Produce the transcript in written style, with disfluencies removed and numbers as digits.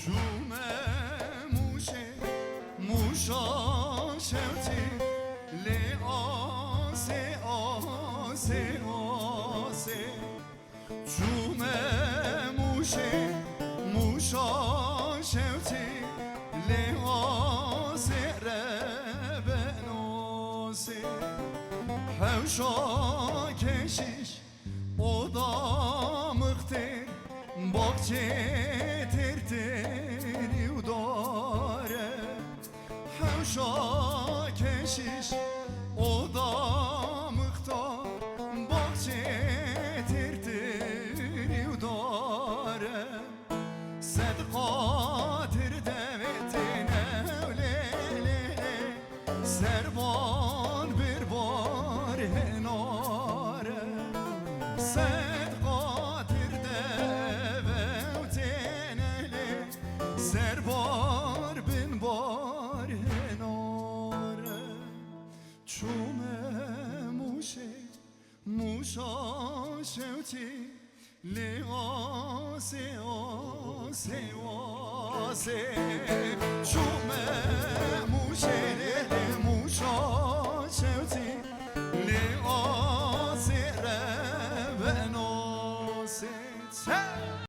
چومه موشه موشا شوتی لی آسه آسه آسه چومه موشه موشا شوتی لی آسه ربناسه حوشا کشیش o da mıhtır bakçe terteri udare havşa keşiş o da mıhtar bakçe terteri udare sedqatir devetine öyle servan bir bar henare sedqatir devetine servan bin bar henare çume muşe muşa şevti li ase ase ase çume